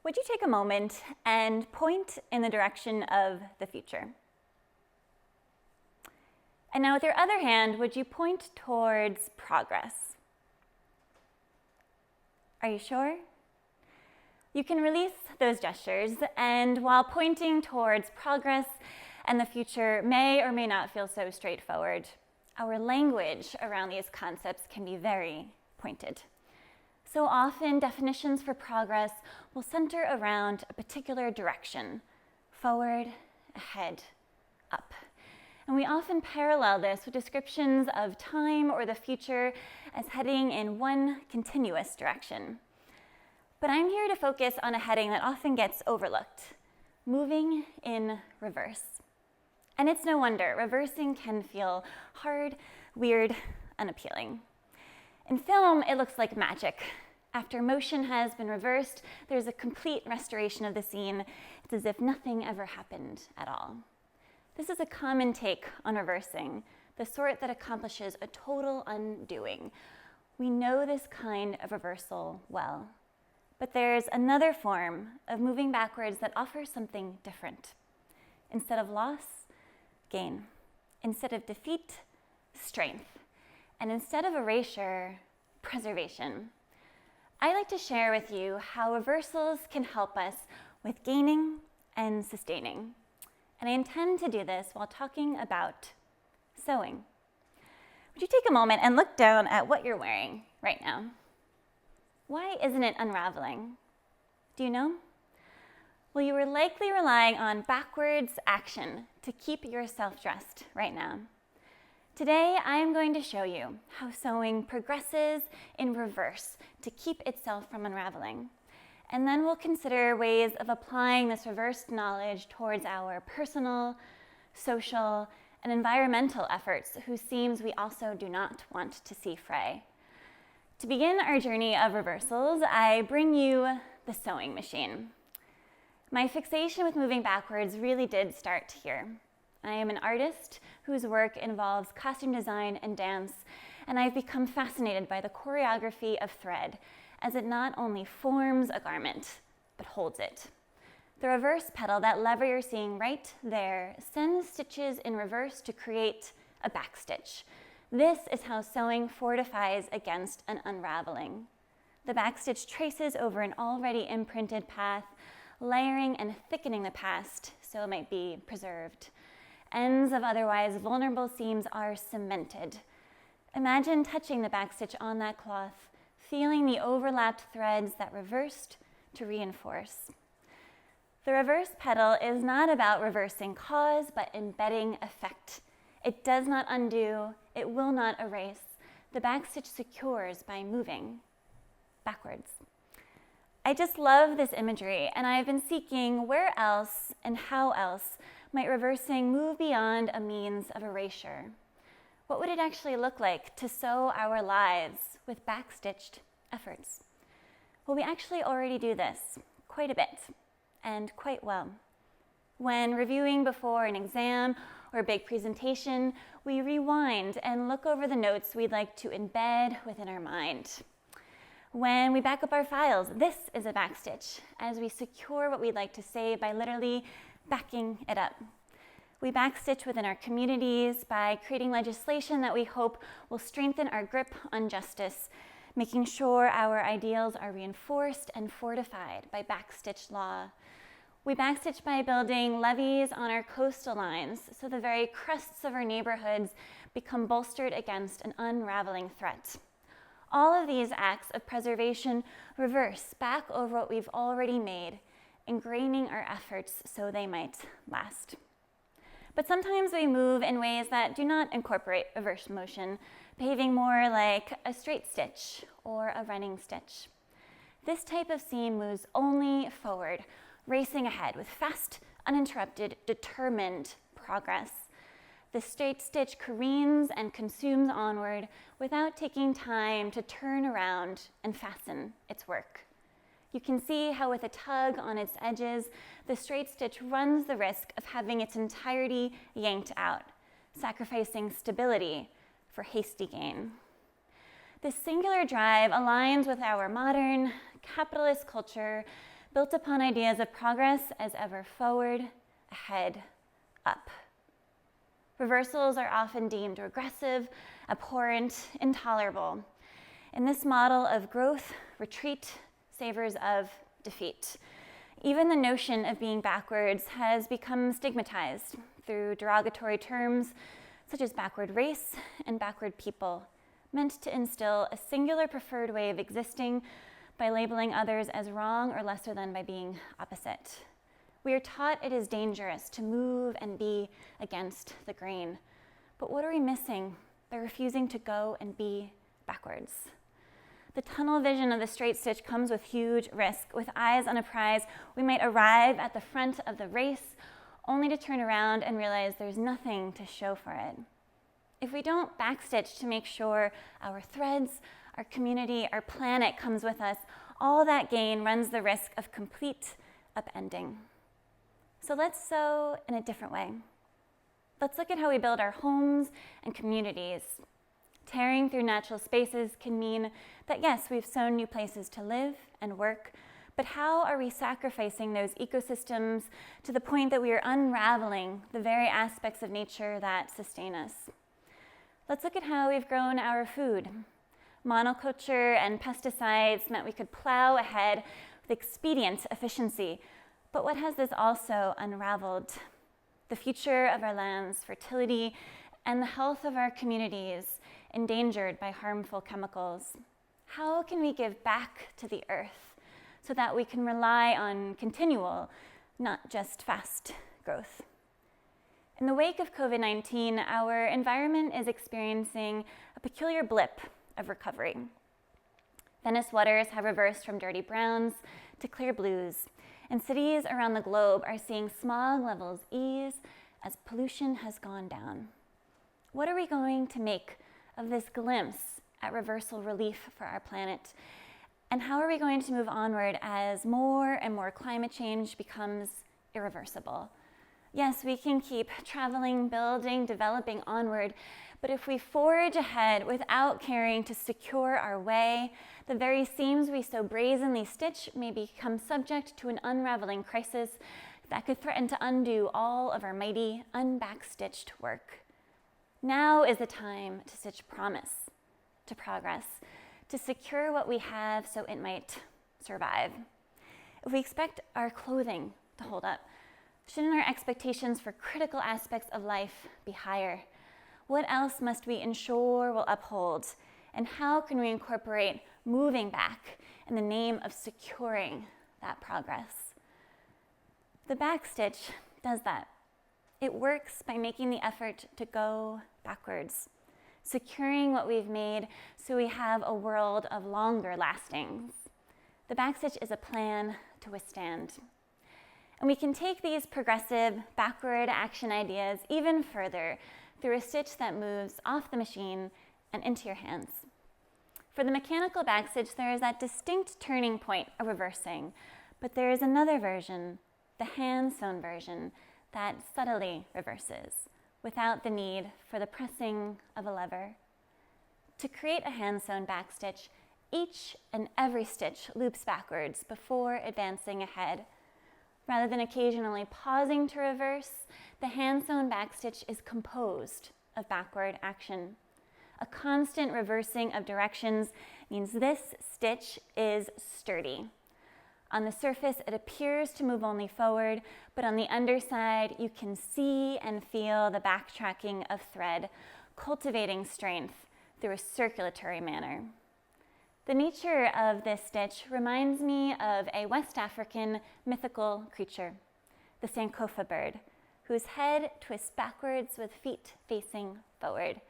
Would you take a moment and point in the direction of the future? And now with your other hand, would you point towards progress? Are you sure? You can release those gestures, and while pointing towards progress and the future may or may not feel so straightforward, our language around these concepts can be very pointed. So often, definitions for progress will center around a particular direction: forward, ahead, up. And we often parallel this with descriptions of time or the future as heading in one continuous direction. But I'm here to focus on a heading that often gets overlooked: moving in reverse. And it's no wonder, reversing can feel hard, weird, unappealing. In film, it looks like magic. After motion has been reversed, there's a complete restoration of the scene. It's as if nothing ever happened at all. This is a common take on reversing, the sort that accomplishes a total undoing. We know this kind of reversal well. But there's another form of moving backwards that offers something different. Instead of loss, gain. Instead of defeat, strength. And instead of erasure, preservation. I like to share with you how reversals can help us with gaining and sustaining. And I intend to do this while talking about sewing. Would you take a moment and look down at what you're wearing right now? Why isn't it unraveling? Do you know? Well, you were likely relying on backwards action to keep yourself dressed right now. Today, I am going to show you how sewing progresses in reverse to keep itself from unraveling. And then we'll consider ways of applying this reversed knowledge towards our personal, social, and environmental efforts whose seams we also do not want to see fray. To begin our journey of reversals, I bring you the sewing machine. My fixation with moving backwards really did start here. I am an artist whose work involves costume design and dance, and I've become fascinated by the choreography of thread, as it not only forms a garment, but holds it. The reverse pedal, that lever you're seeing right there, sends stitches in reverse to create a backstitch. This is how sewing fortifies against an unraveling. The backstitch traces over an already imprinted path, layering and thickening the past so it might be preserved. Ends of otherwise vulnerable seams are cemented. Imagine touching the backstitch on that cloth, feeling the overlapped threads that reversed to reinforce. The reverse pedal is not about reversing cause, but embedding effect. It does not undo, it will not erase. The backstitch secures by moving backwards. I just love this imagery, and I've been seeking where else and how else might reversing move beyond a means of erasure. What would it actually look like to sew our lives with backstitched efforts? Well, we actually already do this quite a bit and quite well. When reviewing before an exam or a big presentation, we rewind and look over the notes we'd like to embed within our mind. When we back up our files, this is a backstitch as we secure what we'd like to say by literally backing it up. We backstitch within our communities by creating legislation that we hope will strengthen our grip on justice, making sure our ideals are reinforced and fortified by backstitch law. We backstitch by building levees on our coastal lines so the very crests of our neighborhoods become bolstered against an unraveling threat. All of these acts of preservation reverse back over what we've already made, ingraining our efforts so they might last. But sometimes we move in ways that do not incorporate reverse motion, behaving more like a straight stitch or a running stitch. This type of seam moves only forward, racing ahead with fast, uninterrupted, determined progress. The straight stitch careens and consumes onward without taking time to turn around and fasten its work. You can see how with a tug on its edges, the straight stitch runs the risk of having its entirety yanked out, sacrificing stability for hasty gain. This singular drive aligns with our modern capitalist culture built upon ideas of progress as ever forward, ahead, up. Reversals are often deemed regressive, abhorrent, intolerable. In this model of growth, retreat savors of defeat. Even the notion of being backwards has become stigmatized through derogatory terms such as backward race and backward people, meant to instill a singular preferred way of existing by labeling others as wrong or lesser than by being opposite. We are taught it is dangerous to move and be against the grain. But what are we missing by refusing to go and be backwards? The tunnel vision of the straight stitch comes with huge risk. With eyes on a prize, we might arrive at the front of the race only to turn around and realize there's nothing to show for it. If we don't backstitch to make sure our threads, our community, our planet comes with us, all that gain runs the risk of complete upending. So let's sew in a different way. Let's look at how we build our homes and communities. Tearing through natural spaces can mean that yes, we've sewn new places to live and work, but how are we sacrificing those ecosystems to the point that we are unraveling the very aspects of nature that sustain us? Let's look at how we've grown our food. Monoculture and pesticides meant we could plow ahead with expedient efficiency, but what has this also unraveled? The future of our land's fertility and the health of our communities endangered by harmful chemicals. How can we give back to the earth so that we can rely on continual, not just fast growth? In the wake of COVID-19, our environment is experiencing a peculiar blip of recovery. Venice waters have reversed from dirty browns to clear blues, and cities around the globe are seeing smog levels ease as pollution has gone down. What are we going to make of this glimpse at reversal relief for our planet? And how are we going to move onward as more and more climate change becomes irreversible? Yes, we can keep traveling, building, developing onward, but if we forge ahead without caring to secure our way, the very seams we so brazenly stitch may become subject to an unraveling crisis that could threaten to undo all of our mighty, unbackstitched work. Now is the time to stitch promise, to progress, to secure what we have so it might survive. If we expect our clothing to hold up, shouldn't our expectations for critical aspects of life be higher? What else must we ensure will uphold? And how can we incorporate moving back in the name of securing that progress? The backstitch does that. It works by making the effort to go backwards, securing what we've made so we have a world of longer lastings. The backstitch is a plan to withstand. And we can take these progressive backward action ideas even further through a stitch that moves off the machine and into your hands. For the mechanical backstitch, there is that distinct turning point of reversing, but there is another version, the hand-sewn version, that subtly reverses without the need for the pressing of a lever. To create a hand-sewn backstitch, each and every stitch loops backwards before advancing ahead. Rather than occasionally pausing to reverse, the hand-sewn backstitch is composed of backward action. A constant reversing of directions means this stitch is sturdy. On the surface, it appears to move only forward, but on the underside, you can see and feel the backtracking of thread, cultivating strength through a circulatory manner. The nature of this stitch reminds me of a West African mythical creature, the Sankofa bird, whose head twists backwards with feet facing forward.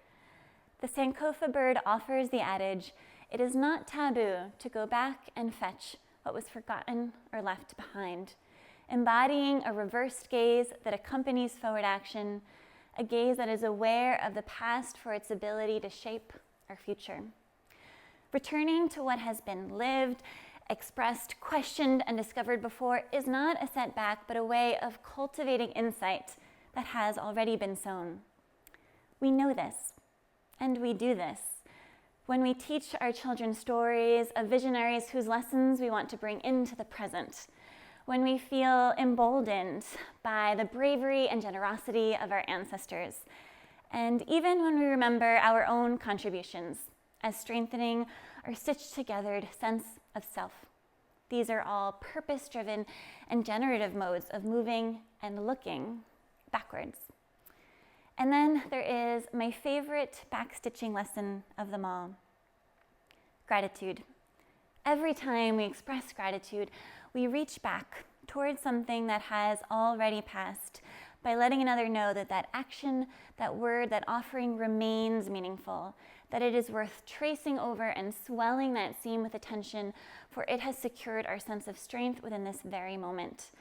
The Sankofa bird offers the adage, "It is not taboo to go back and fetch what was forgotten or left behind," embodying a reversed gaze that accompanies forward action, a gaze that is aware of the past for its ability to shape our future. Returning to what has been lived, expressed, questioned, and discovered before is not a setback, but a way of cultivating insight that has already been sown. We know this, and we do this when we teach our children stories of visionaries whose lessons we want to bring into the present, when we feel emboldened by the bravery and generosity of our ancestors, and even when we remember our own contributions as strengthening our stitched together sense of self. These are all purpose-driven and generative modes of moving and looking backwards. And then there is my favorite backstitching lesson of them all: gratitude. Every time we express gratitude, we reach back towards something that has already passed by letting another know that that action, that word, that offering remains meaningful, that it is worth tracing over and swelling that seam with attention, for it has secured our sense of strength within this very moment.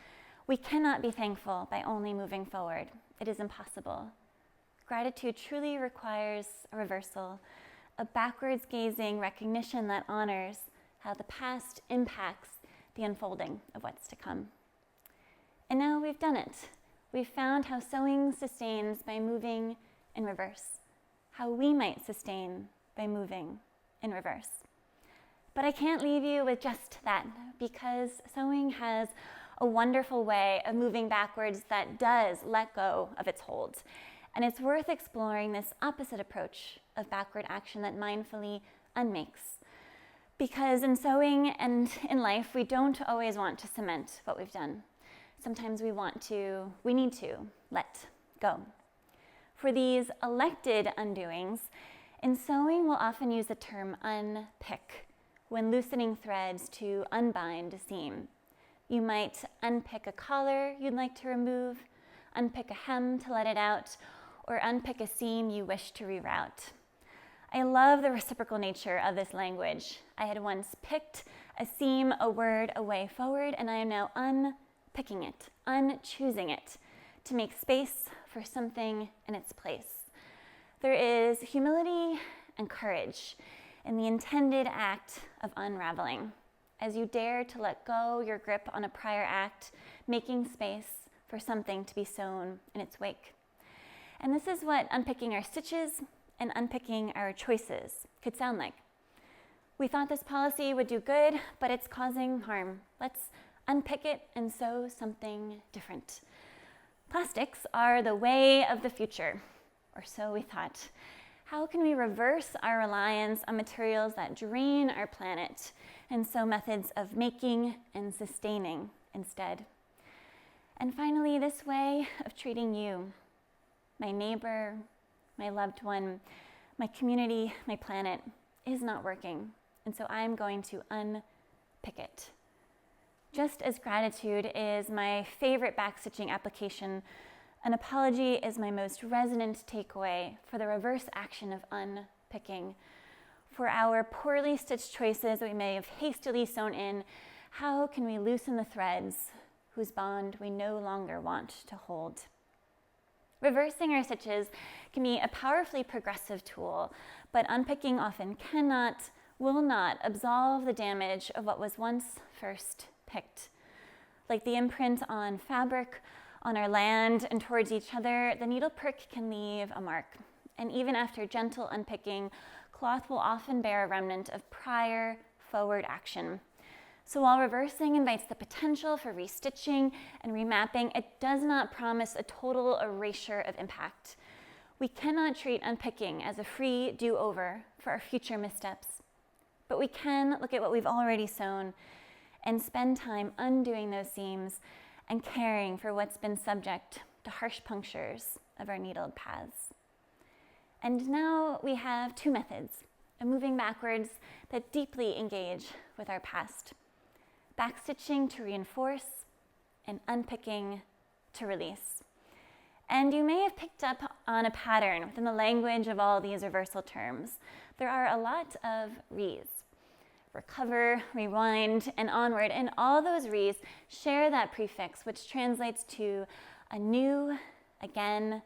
We cannot be thankful by only moving forward. It is impossible. Gratitude truly requires a reversal, a backwards gazing recognition that honors how the past impacts the unfolding of what's to come. And now we've done it. We've found how sewing sustains by moving in reverse, how we might sustain by moving in reverse. But I can't leave you with just that, because sewing has a wonderful way of moving backwards that does let go of its hold. And it's worth exploring this opposite approach of backward action that mindfully unmakes. Because in sewing and in life, we don't always want to cement what we've done. Sometimes we need to let go. For these elected undoings, in sewing we'll often use the term unpick when loosening threads to unbind a seam. You might unpick a collar you'd like to remove, unpick a hem to let it out, or unpick a seam you wish to reroute. I love the reciprocal nature of this language. I had once picked a seam, a word, a way forward, and I am now unpicking it, unchoosing it, to make space for something in its place. There is humility and courage in the intended act of unraveling, as you dare to let go your grip on a prior act, making space for something to be sewn in its wake. And this is what unpicking our stitches and unpicking our choices could sound like. We thought this policy would do good, but it's causing harm. Let's unpick it and sew something different. Plastics are the way of the future, or so we thought. How can we reverse our reliance on materials that drain our planet and sew methods of making and sustaining instead? And finally, this way of treating you, my neighbor, my loved one, my community, my planet, is not working. And so I'm going to unpick it. Just as gratitude is my favorite backstitching application, an apology is my most resonant takeaway for the reverse action of unpicking. For our poorly stitched choices that we may have hastily sewn in, how can we loosen the threads whose bond we no longer want to hold? Reversing our stitches can be a powerfully progressive tool, but unpicking often will not absolve the damage of what was once first picked. Like the imprint on fabric, on our land, and towards each other, the needle prick can leave a mark. And even after gentle unpicking, cloth will often bear a remnant of prior forward action. So while reversing invites the potential for restitching and remapping, it does not promise a total erasure of impact. We cannot treat unpicking as a free do-over for our future missteps, but we can look at what we've already sewn and spend time undoing those seams and caring for what's been subject to harsh punctures of our needled paths. And now we have two methods of moving backwards that deeply engage with our past: backstitching to reinforce and unpicking to release. And you may have picked up on a pattern within the language of all these reversal terms. There are a lot of re's. Recover, rewind, and onward, and all those re's share that prefix, which translates to anew, again,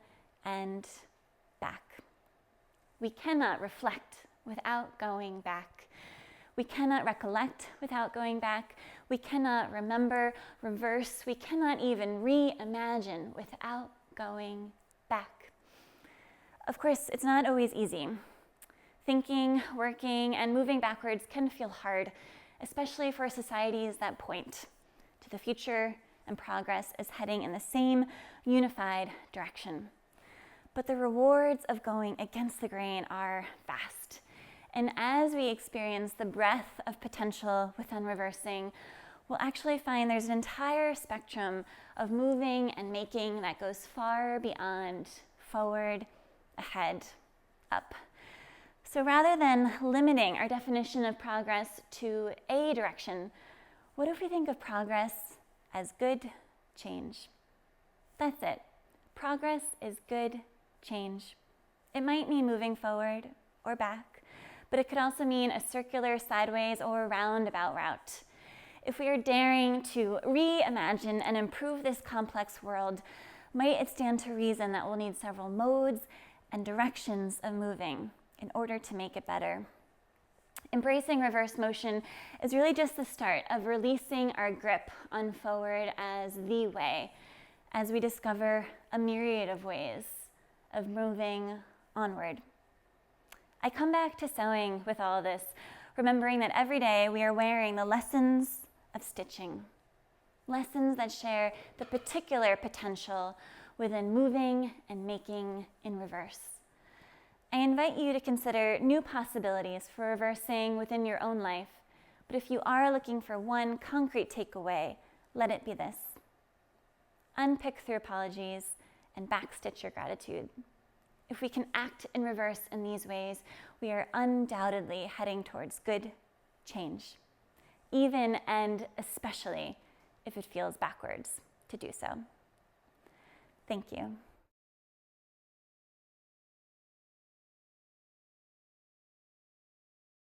and back. We cannot reflect without going back. We cannot recollect without going back. We cannot remember, reverse. We cannot even reimagine without going back. Of course, it's not always easy. Thinking, working, and moving backwards can feel hard, especially for societies that point to the future, and progress is heading in the same unified direction. But the rewards of going against the grain are vast. And as we experience the breadth of potential with Unreversing, we'll actually find there's an entire spectrum of moving and making that goes far beyond forward, ahead, up. So rather than limiting our definition of progress to a direction, what if we think of progress as good change? That's it. Progress is good change. It might mean moving forward or back, but it could also mean a circular, sideways, or roundabout route. If we are daring to reimagine and improve this complex world, might it stand to reason that we'll need several modes and directions of moving in order to make it better? Embracing reverse motion is really just the start of releasing our grip on forward as the way, as we discover a myriad of ways of moving onward. I come back to sewing with all this, remembering that every day we are wearing the lessons of stitching, lessons that share the particular potential within moving and making in reverse. I invite you to consider new possibilities for reversing within your own life, but if you are looking for one concrete takeaway, let it be this: unpick through apologies and backstitch your gratitude. If we can act in reverse in these ways, we are undoubtedly heading towards good change, even and especially if it feels backwards to do so. Thank you.